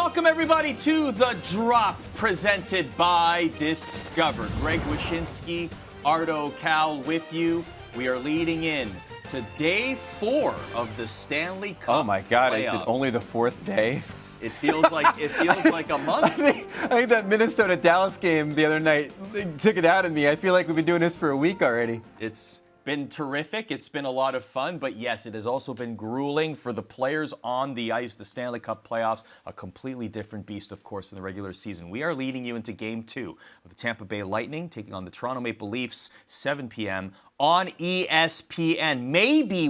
Welcome, everybody, to The Drop, presented by Discover. Greg Wyshynski, Arda, Ocal with you. We are leading in to day 4 of the Stanley Cup. Oh my God! playoffs. Is it only the 4th day? It feels like a month. I think that Minnesota-Dallas game the other night took it out of me. I feel like we've been doing this for a week already. It's been terrific. It's been a lot of fun, but yes, it has also been grueling for the players on the ice. The Stanley Cup playoffs, a completely different beast, of course, in the regular season. We are leading you into Game 2 of the Tampa Bay Lightning taking on the Toronto Maple Leafs, 7 p.m. on ESPN. Maybe,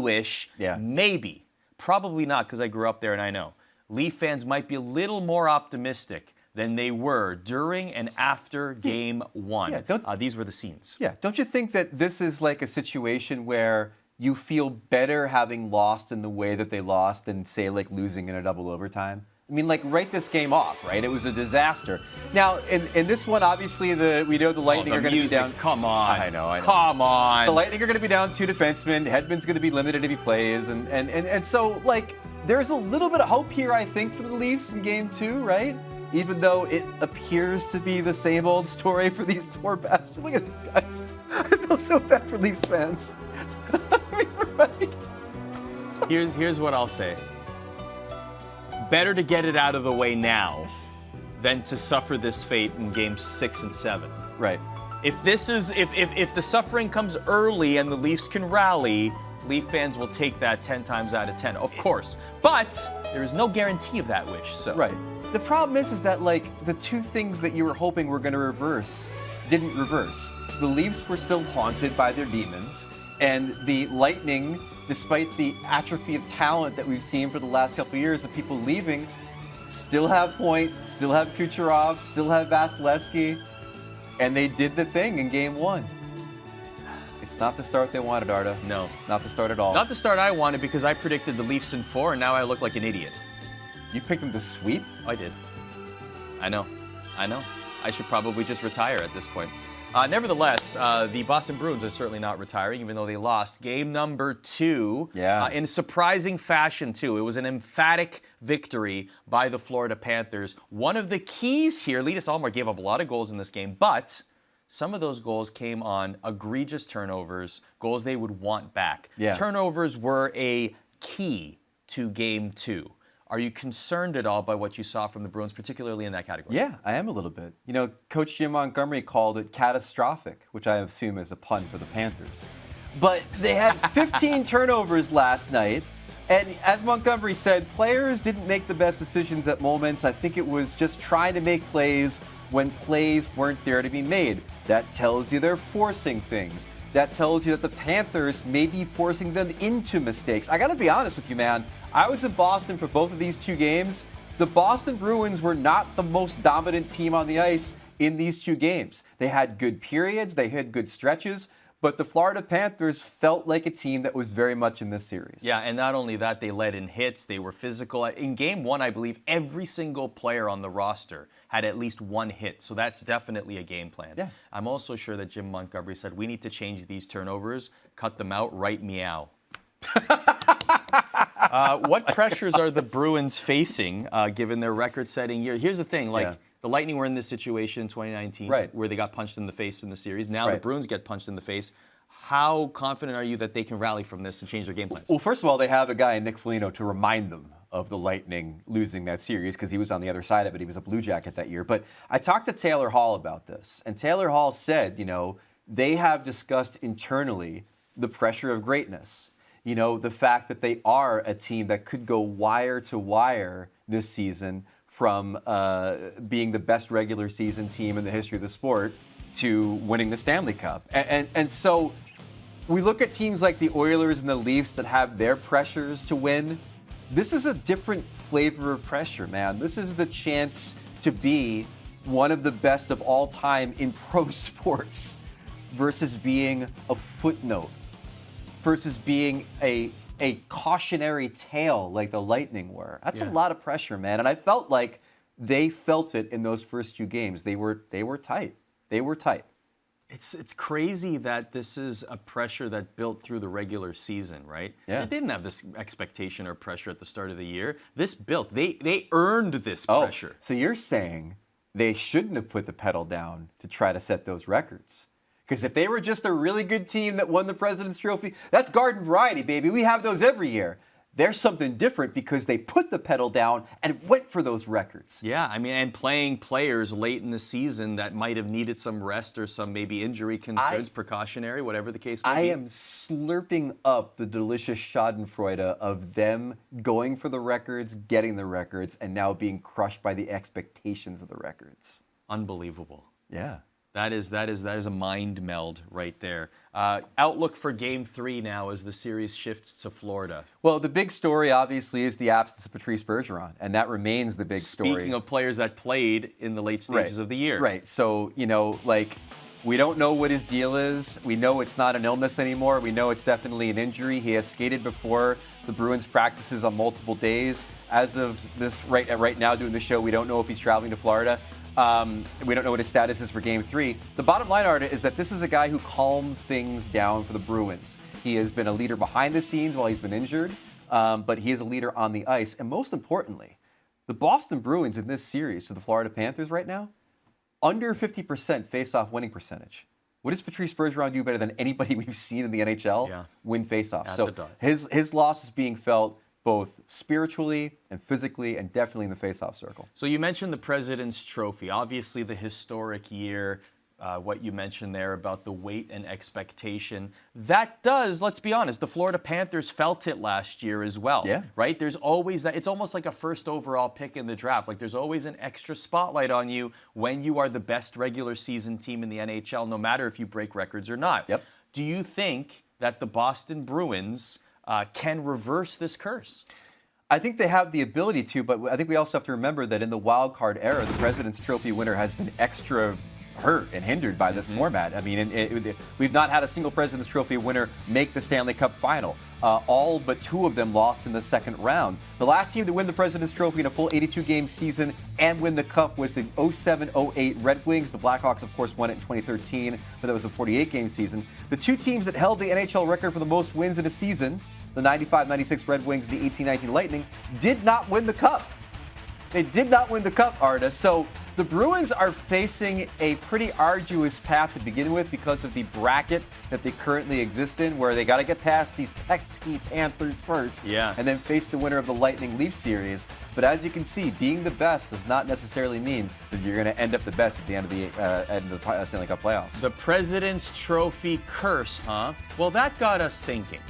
maybe, probably not, because I grew up there and I know. Leaf fans might be a little more optimistic than they were during and after Game 1. Yeah, these were the scenes. Yeah, don't you think that this is like a situation where you feel better having lost in the way that they lost than, say, like losing in a double overtime? I mean, like, write this game off, right? It was a disaster. Now, in this one, obviously, we know the Lightning are going to be down. Come on. I know. Come on. The Lightning are going to be down 2 defensemen. Hedman's going to be limited if he plays. And so, like, there's a little bit of hope here, I think, for the Leafs in Game 2, right? Even though it appears to be the same old story for these poor bastards. Look at these guys. I feel so bad for Leafs fans. I mean, right? Here's what I'll say. Better to get it out of the way now than to suffer this fate in Games 6 and 7. Right. If the suffering comes early and the Leafs can rally, Leaf fans will take that 10 times out of 10, of course. But there is no guarantee of that wish. So. Right. The problem is that, like, the two things that you were hoping were going to reverse didn't reverse. The Leafs were still haunted by their demons, and the Lightning, despite the atrophy of talent that we've seen for the last couple of years of people leaving, still have Point, still have Kucherov, still have Vasilevsky, and they did the thing in Game 1. It's not the start they wanted, Arda. No. Not the start at all. Not the start I wanted, because I predicted the Leafs in 4, and now I look like an idiot. You picked them to sweep? I did. I know. I should probably just retire at this point. Nevertheless, the Boston Bruins are certainly not retiring, even though they lost game number 2 in surprising fashion, too. It was an emphatic victory by the Florida Panthers. One of the keys here, Linus Ullmark gave up a lot of goals in this game, but some of those goals came on egregious turnovers, goals they would want back. Yeah. Turnovers were a key to Game 2. Are you concerned at all by what you saw from the Bruins, particularly in that category? Yeah, I am a little bit. You know, Coach Jim Montgomery called it catastrophic, which I assume is a pun for the Panthers. But they had 15 turnovers last night, and as Montgomery said, players didn't make the best decisions at moments. I think it was just trying to make plays when plays weren't there to be made. That tells you they're forcing things. That tells you that the Panthers may be forcing them into mistakes. I got to be honest with you, man. I was in Boston for both of these 2 games. The Boston Bruins were not the most dominant team on the ice in these 2 games. They had good periods, they had good stretches, but the Florida Panthers felt like a team that was very much in this series. Yeah, and not only that, they led in hits, they were physical. In Game 1, I believe every single player on the roster had at least 1 hit, so that's definitely a game plan. Yeah. I'm also sure that Jim Montgomery said, we need to change these turnovers, cut them out, right meow. What pressures are the Bruins facing, given their record-setting year? Here's the thing, the Lightning were in this situation in 2019, where they got punched in the face in the series. Now the Bruins get punched in the face. How confident are you that they can rally from this and change their game plans? Well, first of all, they have a guy in Nick Foligno to remind them of the Lightning losing that series because he was on the other side of it. He was a Blue Jacket that year. But I talked to Taylor Hall about this, and Taylor Hall said, you know, they have discussed internally the pressure of greatness. You know, the fact that they are a team that could go wire to wire this season from being the best regular season team in the history of the sport to winning the Stanley Cup. And so we look at teams like the Oilers and the Leafs that have their pressures to win. This is a different flavor of pressure, man. This is the chance to be one of the best of all time in pro sports versus being a footnote, versus being a cautionary tale like the Lightning were. That's a lot of pressure, man. And I felt like they felt it in those first 2 games. They were tight. They were tight. It's crazy that this is a pressure that built through the regular season, right? Yeah. They didn't have this expectation or pressure at the start of the year. This built. They earned this pressure. So you're saying they shouldn't have put the pedal down to try to set those records? Because if they were just a really good team that won the President's Trophy, that's garden variety, baby. We have those every year. There's something different because they put the pedal down and went for those records. Yeah, I mean, and playing players late in the season that might have needed some rest or some maybe injury concerns, precautionary, whatever the case may be. I am slurping up the delicious schadenfreude of them going for the records, getting the records, and now being crushed by the expectations of the records. Unbelievable. Yeah. That is a mind meld right there. Outlook for Game 3 now as the series shifts to Florida. Well, the big story, obviously, is the absence of Patrice Bergeron, and that remains the big story. Speaking of players that played in the late stages of the year. Right. So, we don't know what his deal is. We know it's not an illness anymore. We know it's definitely an injury. He has skated before the Bruins practices on multiple days. As of this right now doing the show, we don't know if he's traveling to Florida. We don't know what his status is for Game 3. The bottom line, Arda, is that this is a guy who calms things down for the Bruins. He has been a leader behind the scenes while he's been injured, but he is a leader on the ice. And most importantly, the Boston Bruins in this series to the Florida Panthers right now, under 50% face-off winning percentage. What does Patrice Bergeron do better than anybody we've seen in the NHL? Yeah. Win face-off. At So the dot. his loss is being felt both spiritually and physically and definitely in the face-off circle. So you mentioned the President's Trophy, obviously the historic year, what you mentioned there about the weight and expectation. That does, let's be honest, the Florida Panthers felt it last year as well. Yeah. Right? There's always that. It's almost like a first overall pick in the draft. Like there's always an extra spotlight on you when you are the best regular season team in the NHL, no matter if you break records or not. Yep. Do you think that the Boston Bruins can reverse this curse? I think they have the ability to, but I think we also have to remember that in the wild card era, the President's Trophy winner has been extra hurt and hindered by this format. I mean, we've not had a single President's Trophy winner make the Stanley Cup final. All but two of them lost in the second round. The last team to win the President's Trophy in a full 82-game season and win the Cup was the 07-08 Red Wings. The Blackhawks, of course, won it in 2013, but that was a 48-game season. The two teams that held the NHL record for the most wins in a season, the 95-96 Red Wings and the 18-19 Lightning, did not win the Cup. They did not win the Cup, Arda. So the Bruins are facing a pretty arduous path to begin with because of the bracket that they currently exist in, where they got to get past these pesky Panthers first, and then face the winner of the Lightning Leaf series. But as you can see, being the best does not necessarily mean that you're going to end up the best at the end of the Stanley Cup playoffs. The President's Trophy curse, huh? Well, that got us thinking.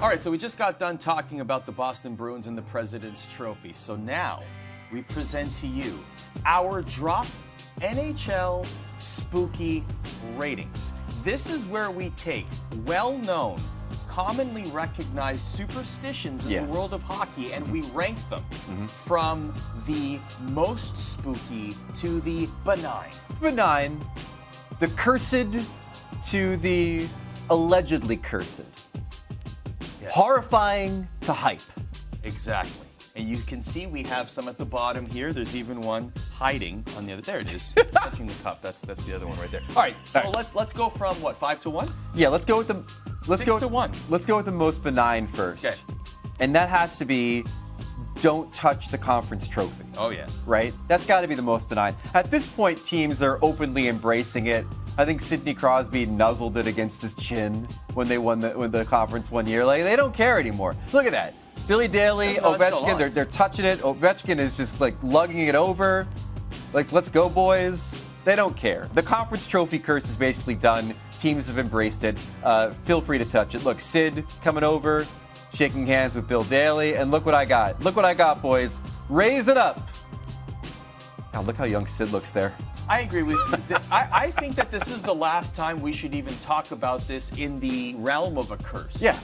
All right, so we just got done talking about the Boston Bruins and the President's Trophy. So now we present to you our Drop NHL Spooky Ratings. This is where we take well-known, commonly recognized superstitions in the world of hockey and we rank them from the most spooky to the benign. Benign, the cursed to the allegedly cursed. Horrifying to hype. Exactly. And you can see we have some at the bottom here. There's even one hiding on the other. There it is, touching the cup. That's the other one right there. All right, so let's go from what, 5 to 1? Yeah, let's go with the 6 to 1. Let's go with the most benign first. Okay. And that has to be don't touch the conference trophy. Oh yeah. Right? That's got to be the most benign. At this point, teams are openly embracing it. I think Sidney Crosby nuzzled it against his chin when they won the conference one year. Like, they don't care anymore. Look at that. Billy Daly, Ovechkin, they're touching it. Ovechkin is just like lugging it over. Like, let's go, boys. They don't care. The conference trophy curse is basically done. Teams have embraced it. Feel free to touch it. Look, Sid coming over, shaking hands with Bill Daly, and look what I got. Look what I got, boys. Raise it up. God, look how young Sid looks there. I agree with you. I think that this is the last time we should even talk about this in the realm of a curse. Yeah.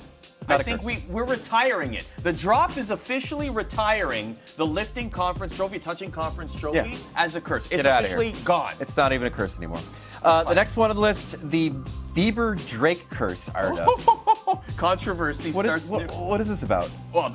I think we're retiring it. The Drop is officially retiring the lifting conference trophy, touching conference trophy as a curse. It's officially gone. It's not even a curse anymore. The next one on the list, the Bieber-Drake curse, Arda. Controversy starts. What is this about? Well,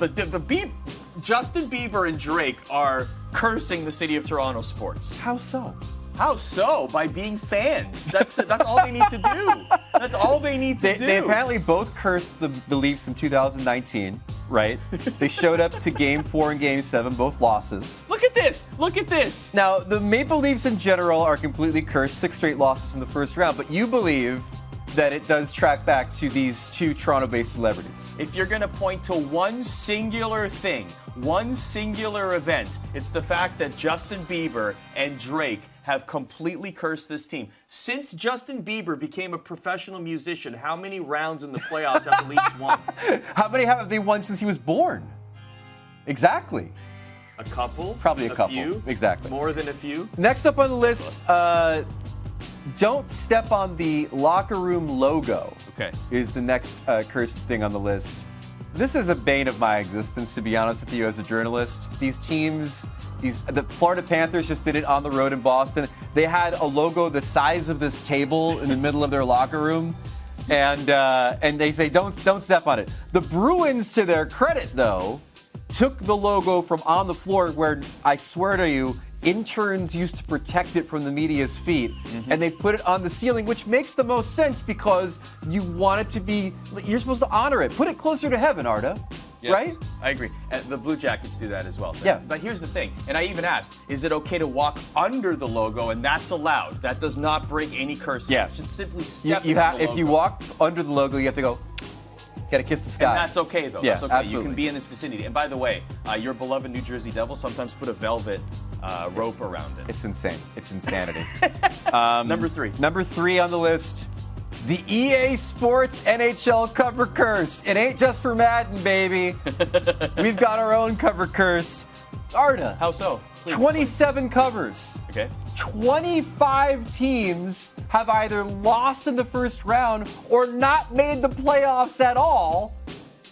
Justin Bieber and Drake are cursing the city of Toronto sports. How so? How so? By being fans. That's all they need to do. That's all they need to do. They apparently both cursed the Leafs in 2019, right? They showed up to Game 4 and Game 7, both losses. Look at this. Look at this. Now, the Maple Leafs in general are completely cursed, 6 straight losses in the first round, but you believe that it does track back to these 2 Toronto-based celebrities. If you're going to point to one singular thing, one singular event, it's the fact that Justin Bieber and Drake have completely cursed this team. Since Justin Bieber became a professional musician, how many rounds in the playoffs have the Leafs won? How many have they won since he was born? Exactly. A couple? Probably a couple. Few? Exactly. More than a few? Next up on the list, don't step on the locker room logo. Okay. Is the next cursed thing on the list. This is a bane of my existence, to be honest with you, as a journalist. These teams, the Florida Panthers just did it on the road in Boston. They had a logo the size of this table in the middle of their locker room, and they say don't step on it. The Bruins, to their credit, though, took the logo from on the floor, where I swear to you, interns used to protect it from the media's feet, and they put it on the ceiling, which makes the most sense because you want it to be, you're supposed to honor it. Put it closer to heaven, Arda. Yes, right? I agree. The Blue Jackets do that as well. Yeah. But here's the thing, and I even asked, is it okay to walk under the logo? And that's allowed. That does not break any curses. Yeah. It's just simply step You on have, the if you logo. walk under the logo, you have to go, gotta kiss the sky. And that's okay, though. Yeah, That's okay. absolutely. You can be in its vicinity. And by the way, your beloved New Jersey Devils sometimes put a velvet rope around it. It's insane. It's insanity. Number 3. Number 3 on the list, the EA Sports NHL cover curse. It ain't just for Madden, baby. We've got our own cover curse. Arda. How so? Please. 27 covers. Okay. 25 teams have either lost in the first round or not made the playoffs at all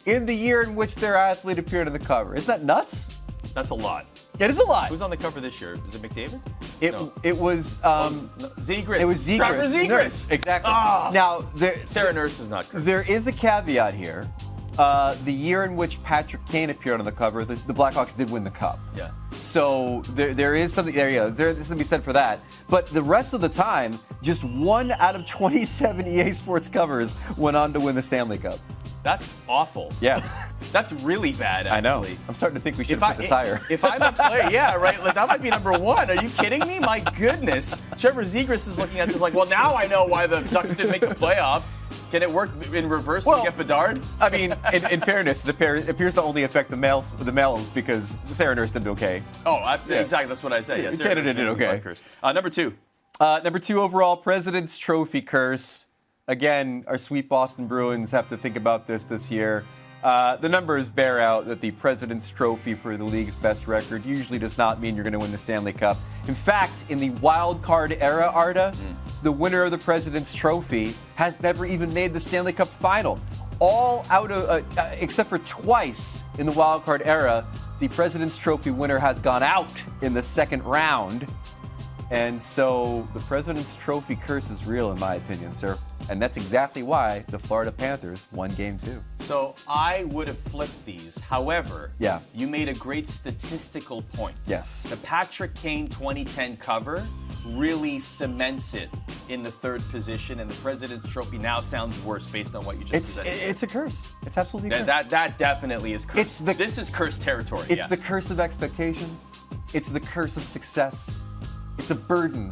in the year in which their athlete appeared on the cover. Isn't that nuts? That's a lot. It is a lot. Who's on the cover this year? Is it McDavid? No. It was Zegras. it was Zegras. Trevor Zegras. Nurse, exactly. Ah. Now Sarah Nurse is not correct. there is a caveat here. The year in which Patrick Kane appeared on the cover, the Blackhawks did win the cup. Yeah. So there is something there. Yeah, there's something to be said for that. But the rest of the time, just 1 out of 27 EA Sports covers went on to win the Stanley Cup. That's awful. Yeah. That's really bad, I know. actually. I'm starting to think we should put this higher. If I'm a player, yeah, right. Like, that might be number 1. Are you kidding me? My goodness. Trevor Zegras is looking at this like, well, now I know why the Ducks didn't make the playoffs. Can it work in reverse to get Bedard? I mean, in fairness, it appears to only affect the males because Sarah Nurse did okay. Oh, exactly. That's what I said. Yes, Canada did okay. Number 2. Number 2 overall, President's Trophy curse. Again, our sweet Boston Bruins have to think about this year. The numbers bear out that the President's Trophy for the league's best record usually does not mean you're going to win the Stanley Cup. In fact, in the wild card era, Arda, the winner of the President's Trophy has never even made the Stanley Cup final. All out of, except for twice in the wild card era, the President's Trophy winner has gone out in the second round. And so the President's Trophy curse is real, in my opinion, sir. And that's exactly why the Florida Panthers won Game 2. So I would have flipped these. However, Yeah. you made a great statistical point. Yes. The Patrick Kane 2010 cover really cements it in the 3rd position, and the President's Trophy now sounds worse based on what you just said. It's a curse. It's absolutely a curse. That definitely is cursed. This is cursed territory. It's the curse of expectations. It's the curse of success. It's a burden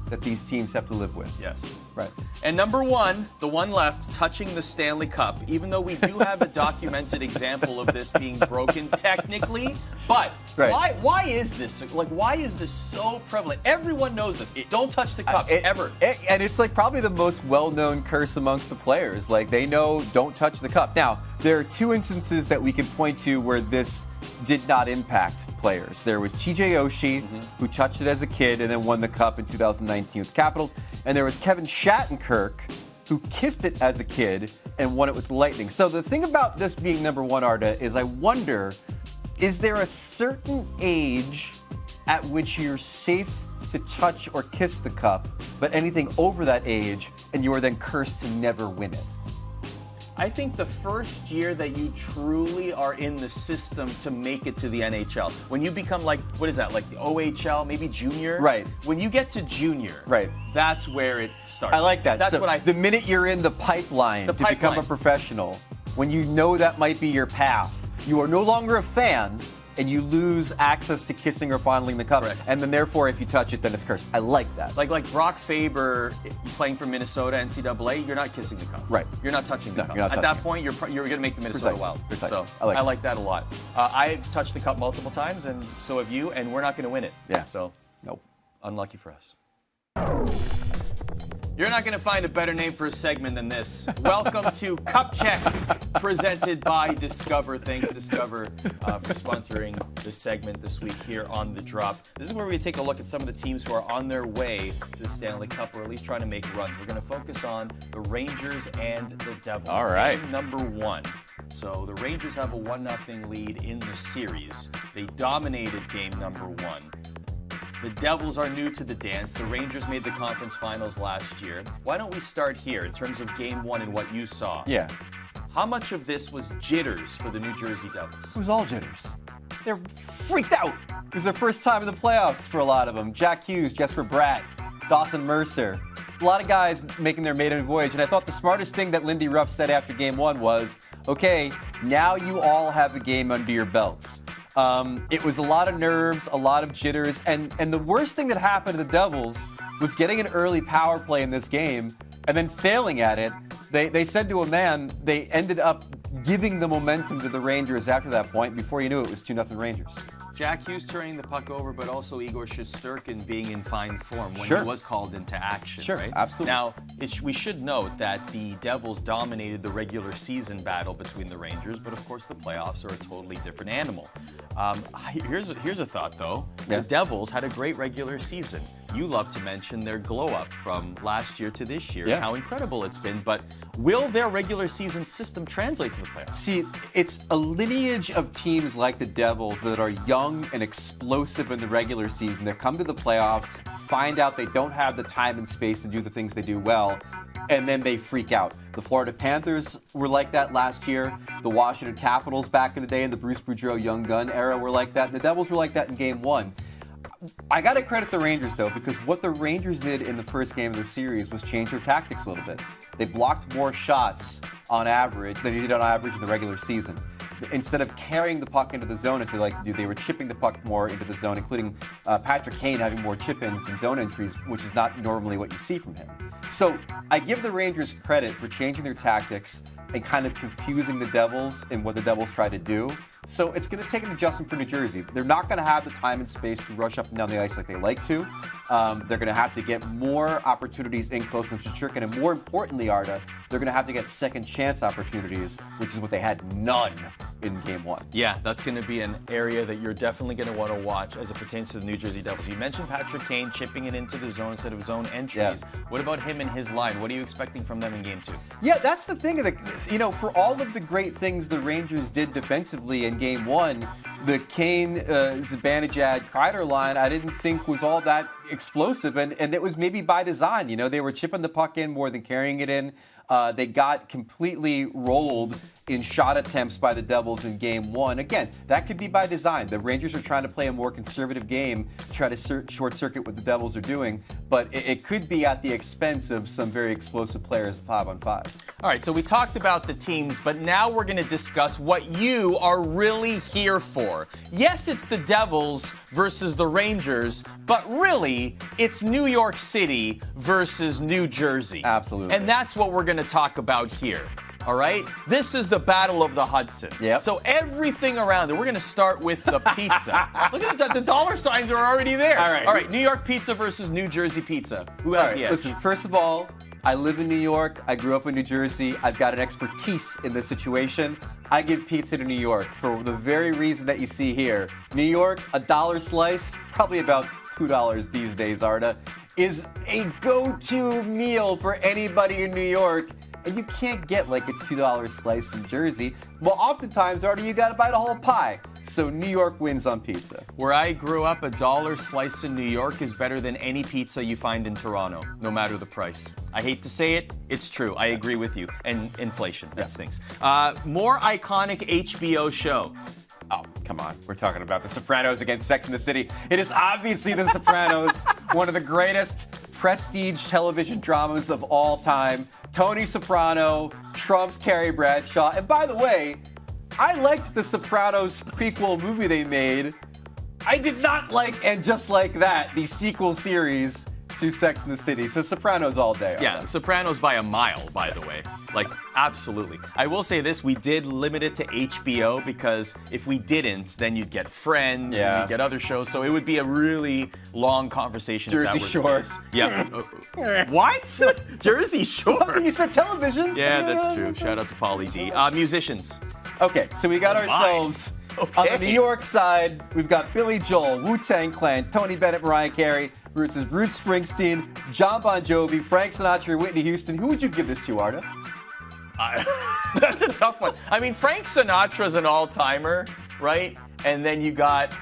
that these teams have to live with. Yes. Right. And number 1, the one left, touching the Stanley Cup, even though we do have a documented example of this being broken technically, but Right. why is this? Like, why is this so prevalent? Everyone knows this. Don't touch the cup, ever. And it's like probably the most well-known curse amongst the players. Like they know, don't touch the cup. Now, there are 2 instances that we can point to where this did not impact players. There was TJ Oshie, who touched it as a kid and then won the cup in 2019 with the Capitals. And there was Kevin Shattenkirk, who kissed it as a kid and won it with the Lightning. So the thing about this being number 1, Arda, is I wonder, is there a certain age at which you're safe to touch or kiss the cup, but anything over that age, and you are then cursed to never win it? I think the first year that you truly are in the system to make it to the NHL, when you become like, what is that, like the OHL, maybe junior? Right. When you get to junior, right, that's where it starts. I like that. That's so what I the minute you're in the pipeline to become a professional, when you know that might be your path, you are no longer a fan, and you lose access to kissing or fondling the cup. Correct. And then therefore, if you touch it, then it's cursed. I like that. Like Brock Faber playing for Minnesota NCAA, you're not kissing the cup. Right. You're not touching the cup. You're not At touching that point, you're going to make the Minnesota Wild. Precisely. So I like that a lot. I've touched the cup multiple times, and so have you, and we're not going to win it. Yeah. So nope. Unlucky for us. You're not going to find a better name for a segment than this. Welcome to Cup Check, presented by Discover. Thanks, Discover, for sponsoring this segment this week here on The Drop. This is where we take a look at some of the teams who are on their way to the Stanley Cup, or at least trying to make runs. We're going to focus on the Rangers and the Devils. All right. Game number 1. So the Rangers have a 1-0 lead in the series. They dominated game number 1. The Devils are new to the dance. The Rangers made the conference finals last year. Why don't we start here in terms of game 1 and what you saw? Yeah. How much of this was jitters for the New Jersey Devils? It was all jitters. They're freaked out. It was their first time in the playoffs for a lot of them. Jack Hughes, Jesper Bratt, Dawson Mercer. A lot of guys making their maiden voyage, and I thought the smartest thing that Lindy Ruff said after game 1 was, okay, now you all have a game under your belts. It was a lot of nerves, a lot of jitters, and the worst thing that happened to the Devils was getting an early power play in this game and then failing at it. They said to a man, they ended up giving the momentum to the Rangers after that point. Before you knew it was 2-0 Rangers. Jack Hughes turning the puck over, but also Igor Shesterkin being in fine form when Sure. he was called into action. Sure, right? absolutely. Now, we should note that the Devils dominated the regular season battle between the Rangers, but of course the playoffs are a totally different animal. Here's a thought, though. Yeah. The Devils had a great regular season. You love to mention their glow-up from last year to this year, Yeah. how incredible it's been, but will their regular season system translate to the playoffs? See, it's a lineage of teams like the Devils that are young and explosive in the regular season that come to the playoffs, find out they don't have the time and space to do the things they do well, and then they freak out. The Florida Panthers were like that last year. The Washington Capitals back in the day in the Bruce Boudreau Young Gun era were like that, and the Devils were like that in game 1. I got to credit the Rangers, though, because what the Rangers did in the first game of the series was change their tactics a little bit. They blocked more shots on average than they did on average in the regular season. Instead of carrying the puck into the zone as they like to do, they were chipping the puck more into the zone, including Patrick Kane having more chip-ins than zone entries, which is not normally what you see from him. So I give the Rangers credit for changing their tactics and kind of confusing the Devils in what the Devils try to do. So it's going to take an adjustment for New Jersey. They're not going to have the time and space to rush up and down the ice like they like to. They're going to have to get more opportunities in close and Shesterkin, and more importantly, Arda, they're going to have to get second chance opportunities, which is what they had none in game 1. Yeah, that's going to be an area that you're definitely going to want to watch as it pertains to the New Jersey Devils. You mentioned Patrick Kane chipping it into the zone instead of zone entries. Yeah. What about him and his line? What are you expecting from them in game 2? Yeah, that's the thing. For all of the great things the Rangers did defensively in game 1, the Kane, Zibanejad, Kreider line I didn't think was all that explosive, and it was maybe by design. They were chipping the puck in more than carrying it in. They got completely rolled in shot attempts by the Devils in game 1. Again, that could be by design. The Rangers are trying to play a more conservative game to try to short circuit what the Devils are doing, but it could be at the expense of some very explosive players 5-on-5. All right, so we talked about the teams, but now we're going to discuss what you are really here for. Yes, it's the Devils versus the Rangers, but really, it's New York City versus New Jersey. Absolutely. And that's what we're going to talk about here. All right? This is the Battle of the Hudson. Yep. So everything around it, we're going to start with the pizza. Look at that. The dollar signs are already there. All right. New York pizza versus New Jersey pizza. Who has the edge? Listen, first of all, I live in New York. I grew up in New Jersey. I've got an expertise in this situation. I give pizza to New York for the very reason that you see here. New York, $1 slice, probably about $2 these days, Arda, is a go-to meal for anybody in New York. And you can't get like a $2 slice in Jersey. Well, oftentimes, Arda, you gotta buy the whole pie. So New York wins on pizza. Where I grew up, a $1 slice in New York is better than any pizza you find in Toronto, no matter the price. I hate to say it, it's true. I agree with you. And inflation, that stinks. More iconic HBO show. Oh, come on. We're talking about The Sopranos against Sex and the City. It is obviously The Sopranos, one of the greatest prestige television dramas of all time. Tony Soprano trumps Carrie Bradshaw. And by the way, I liked the Sopranos prequel movie they made. I did not like, and just like that, the sequel series to Sex and the City. So Sopranos all day. Yeah, Sopranos by a mile, by the way. Like, absolutely. I will say this, we did limit it to HBO because if we didn't, then you'd get Friends and you'd get other shows. So it would be a really long conversation. Jersey Shore. Yeah. What? Jersey Shore? You said television. Yeah, that's true. Shout out to Pauly D. Musicians. Okay, so we got ourselves on the New York side, we've got Billy Joel, Wu-Tang Clan, Tony Bennett, Mariah Carey versus Bruce Springsteen, John Bon Jovi, Frank Sinatra, Whitney Houston. Who would you give this to, Arda? That's a tough one. I mean, Frank Sinatra's an all-timer, right? And then you got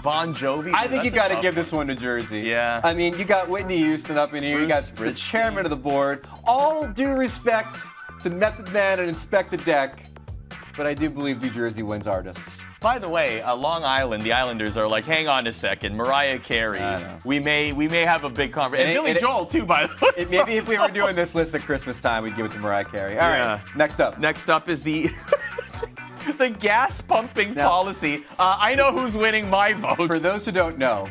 Bon Jovi. I think you got to give this one to Jersey. Yeah. I mean, you got Whitney Houston up in here. You got the chairman of the board. All due respect to Method Man and Inspector Deck, but I do believe New Jersey wins artists. By the way, Long Island, the Islanders are like, hang on a second, Mariah Carey. We may have a big conversation. And Billy Joel too, by the way. Maybe if we were doing this list at Christmas time, we'd give it to Mariah Carey. All right. Next up. Next up is the the gas pumping policy. I know who's winning my vote. For those who don't know,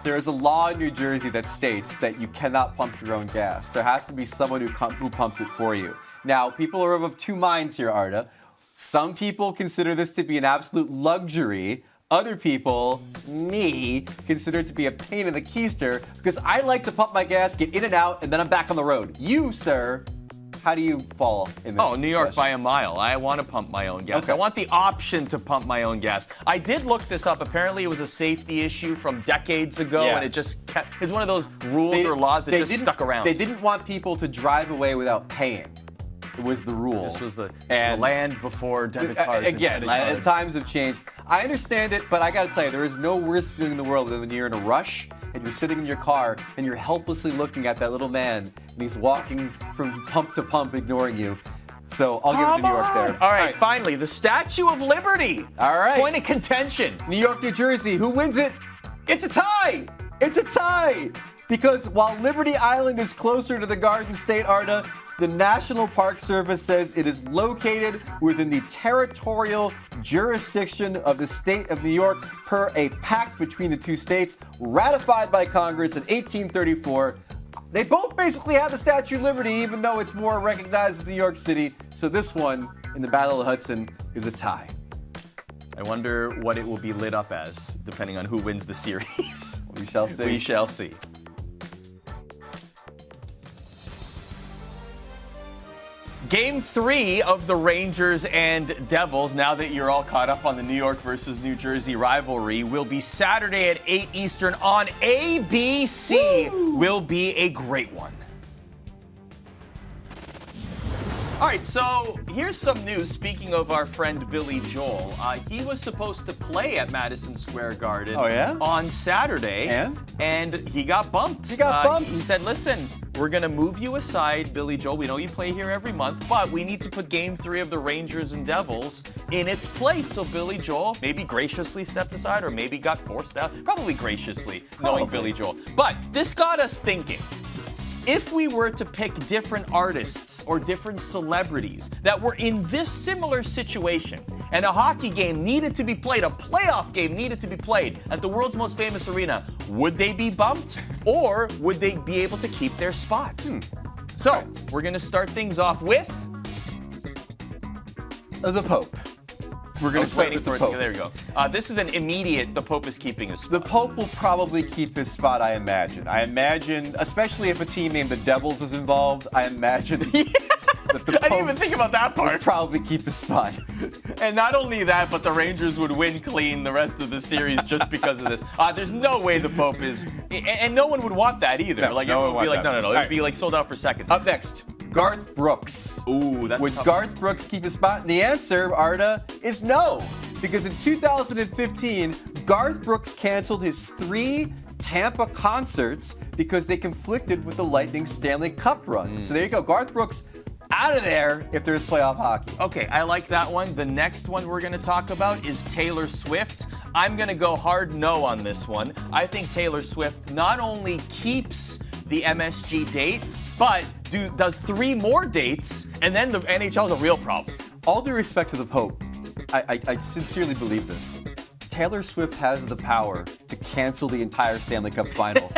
there is a law in New Jersey that states that you cannot pump your own gas. There has to be someone who pumps it for you. Now, people are of two minds here, Arda. Some people consider this to be an absolute luxury. Other people, me, consider it to be a pain in the keister because I like to pump my gas, get in and out, and then I'm back on the road. You, sir, how do you fall in this? Oh, New York by a mile. I want to pump my own gas. Okay. I want the option to pump my own gas. I did look this up. Apparently, it was a safety issue from decades ago, and it just kept. It's one of those rules or laws that just stuck around. They didn't want people to drive away without paying. It was the rule. This was the land before debit cards. Again, times have changed. I understand it, but I got to tell you, there is no worse feeling in the world than when you're in a rush and you're sitting in your car and you're helplessly looking at that little man and he's walking from pump to pump, ignoring you. So I'll give it to New York there. All right, finally, the Statue of Liberty. All right. Point of contention. New York, New Jersey. Who wins it? It's a tie. It's a tie. Because while Liberty Island is closer to the Garden State, Arda, the National Park Service says it is located within the territorial jurisdiction of the state of New York per a pact between the two states ratified by Congress in 1834. They both basically have the Statue of Liberty, even though it's more recognized as New York City. So this one, in the Battle of the Hudson, is a tie. I wonder what it will be lit up as, depending on who wins the series. We shall see. We shall see. Game 3 of the Rangers and Devils, now that you're all caught up on the New York versus New Jersey rivalry, will be Saturday at 8 Eastern on ABC. Woo! Will be a great one. All right, so here's some news. Speaking of our friend Billy Joel, he was supposed to play at Madison Square Garden on Saturday. And he got bumped. He got bumped? He said, listen, we're going to move you aside, Billy Joel. We know you play here every month, but we need to put Game 3 of the Rangers and Devils in its place. So Billy Joel maybe graciously stepped aside or maybe got forced out. Probably graciously, knowing Billy Joel. But this got us thinking. If we were to pick different artists or different celebrities that were in this similar situation and a hockey game needed to be played, a playoff game needed to be played at the world's most famous arena, would they be bumped or would they be able to keep their spots? So we're going to start things off with the Pope. We're going to start with the Pope. There we go. This is an immediate, the Pope is keeping his spot. The Pope will probably keep his spot, I imagine. I imagine, especially if a team named the Devils is involved, I imagine that the Pope I didn't even think about that part. Would probably keep his spot. And not only that, but the Rangers would win clean the rest of the series just because of this. There's no way the Pope is, and no one would want that either. No, like no everyone would be like, no. It'd be like sold out for seconds. Up next. Garth Brooks. Ooh, that's Would tough. Garth Brooks keep his spot? And the answer, Arda, is no. because in 2015, Garth Brooks canceled his 3 Tampa concerts because they conflicted with the Lightning's Stanley Cup run. So there you go. Garth Brooks out of there if there's playoff hockey. Okay, I like that one. The next one we're going to talk about is Taylor Swift. I'm going to go hard no on this one. I think Taylor Swift not only keeps the MSG date, but does 3 more dates, and then the NHL is a real problem. All due respect to the Pope, I sincerely believe this. Taylor Swift has the power to cancel the entire Stanley Cup final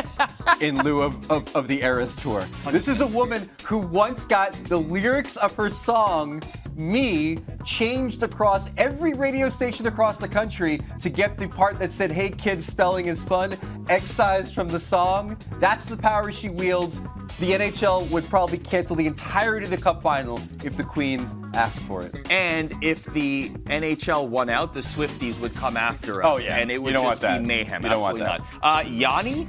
in lieu of the Eras Tour. This is a woman who once got the lyrics of her song, Me, changed across every radio station across the country to get the part that said, hey kids, spelling is fun, excised from the song. That's the power she wields. The NHL would probably cancel the entirety of the Cup final if the Queen asked for it. And if the NHL won out, the Swifties would come after us. Oh, yeah. And it would You don't just want be that. mayhem. You don't want Absolutely not. Yanni?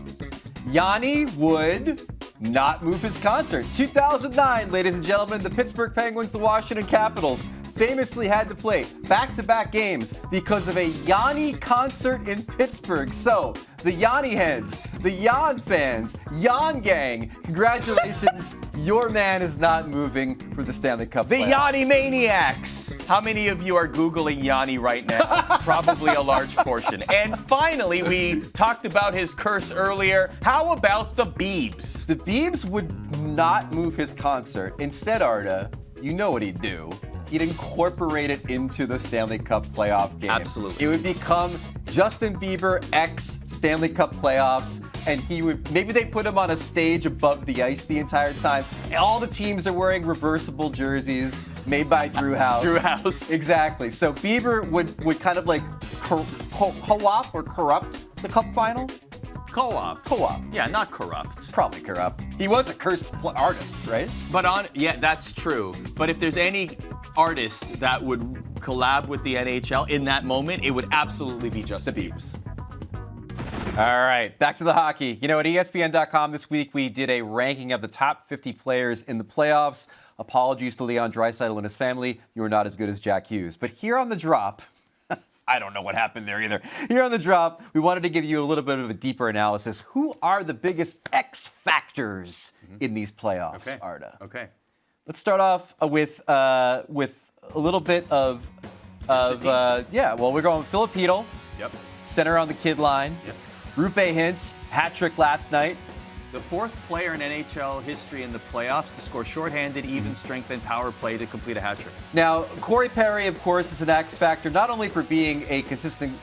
Yanni would not move his concert. 2009, ladies and gentlemen, the Pittsburgh Penguins, the Washington Capitals, famously had to play back-to-back games because of a Yanni concert in Pittsburgh. So, the Yanni heads, the Yan fans, Yan gang, congratulations, your man is not moving for the Stanley Cup The playoffs. Yanni Maniacs! How many of you are Googling Yanni right now? Probably a large portion. And finally, we talked about his curse earlier. How about the Beebs? The Beebs would not move his concert. Instead, Arda, you know what he'd do. He'd incorporate it into the Stanley Cup playoff game. Absolutely. It would become Justin Bieber X Stanley Cup playoffs, and maybe they put him on a stage above the ice the entire time. And all the teams are wearing reversible jerseys made by Drew House. Drew House. Exactly. So Bieber would kind of like co-op or corrupt the Cup final. Co-op. Co-op. Yeah, not corrupt. Probably corrupt. He was a cursed artist, right? But yeah, that's true. But if there's any artist that would collab with the NHL in that moment, it would absolutely be Justin Bieber. All right, back to the hockey. You know, at ESPN.com this week, we did a ranking of the top 50 players in the playoffs. Apologies to Leon Draisaitl and his family. You are not as good as Jack Hughes. But here on the drop, I don't know what happened there either. Here on the drop, we wanted to give you a little bit of a deeper analysis. Who are the biggest X factors in these playoffs, Arda? Okay. Let's start off with a little bit of we're going Filipino, Yep. center on the kid line. Yep. Rupe Hintz, hat trick last night. The 4th player in NHL history in the playoffs to score shorthanded, even strength, and power play to complete a hat trick. Now, Corey Perry, of course, is an X factor, not only for being a consistent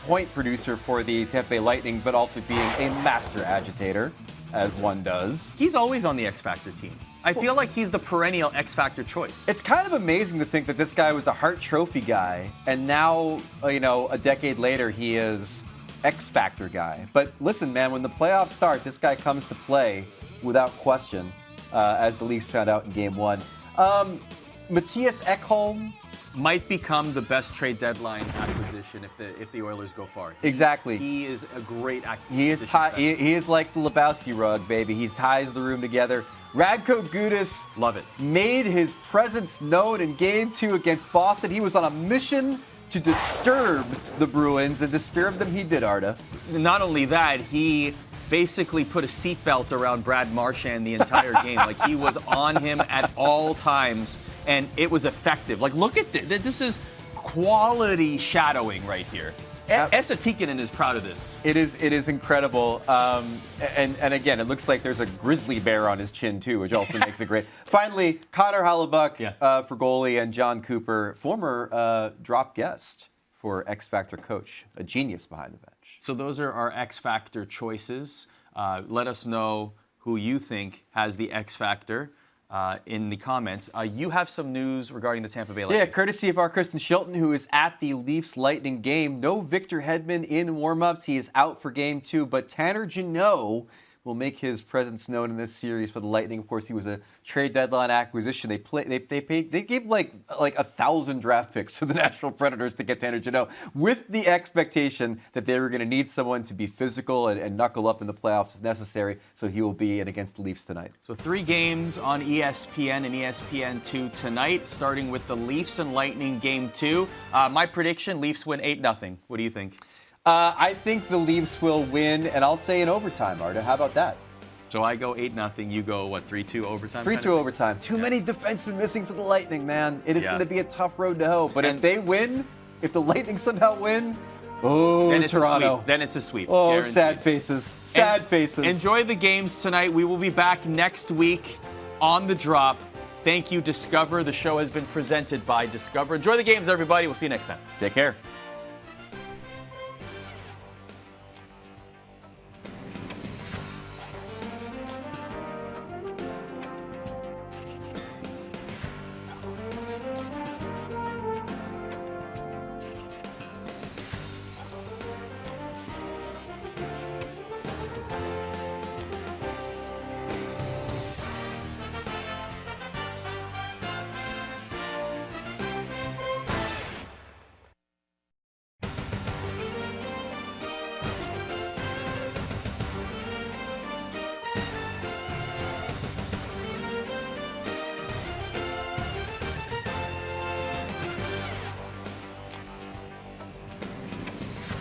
point producer for the Tampa Bay Lightning, but also being a master agitator, as one does. He's always on the X Factor team. I feel like he's the perennial X Factor choice. It's kind of amazing to think that this guy was a Hart Trophy guy, and now, a decade later, he is X Factor guy. But listen, man, when the playoffs start, this guy comes to play without question, as the Leafs found out in Game 1. Matthias Ekholm might become the best trade deadline acquisition if the Oilers go far. Exactly. He is a great acquisition. He is like the Lebowski rug, baby. He ties the room together. Radko Gudas Love it. made his presence known in Game 2 against Boston. He was on a mission to disturb the Bruins, and disturb them he did, Arda. Not only that, he basically put a seatbelt around Brad Marchand the entire game. Like, he was on him at all times, and it was effective. Like, look at this. This is quality shadowing right here. Esa Tikkanen is proud of this. It is incredible. And again, it looks like there's a grizzly bear on his chin, too, which also makes it great. Finally, Connor Hellebuyck for goalie, and John Cooper, former drop guest for X Factor coach, a genius behind the bench. So those are our X Factor choices. Let us know who you think has the X Factor in the comments. You have some news regarding the Tampa Bay Lightning. Yeah, courtesy of our Kristen Shilton, who is at the Leafs Lightning game. No Victor Hedman in warmups. He is out for Game 2, but Tanner Jeannot will make his presence known in this series for the Lightning. Of course, he was a trade deadline acquisition. They gave like 1,000 draft picks to the Nashville Predators to get Tanner Jeannot, with the expectation that they were going to need someone to be physical and knuckle up in the playoffs if necessary. So he will be in against the Leafs tonight. So 3 games on ESPN and ESPN2 tonight, starting with the Leafs and Lightning game 2. My prediction: Leafs win 8-0. What do you think? I think the Leafs will win, and I'll say in overtime, Arda. How about that? So I go 8-0. You go, what, 3-2 overtime? 3-2 overtime. Too many defensemen missing for the Lightning, man. It is going to be a tough road to hoe. But if they win, if the Lightning somehow win, then it's Toronto. A sweep. Then it's a sweep. Oh, guaranteed. sad faces. Sad faces. Enjoy the games tonight. We will be back next week on The Drop. Thank you, Discover. The show has been presented by Discover. Enjoy the games, everybody. We'll see you next time. Take care.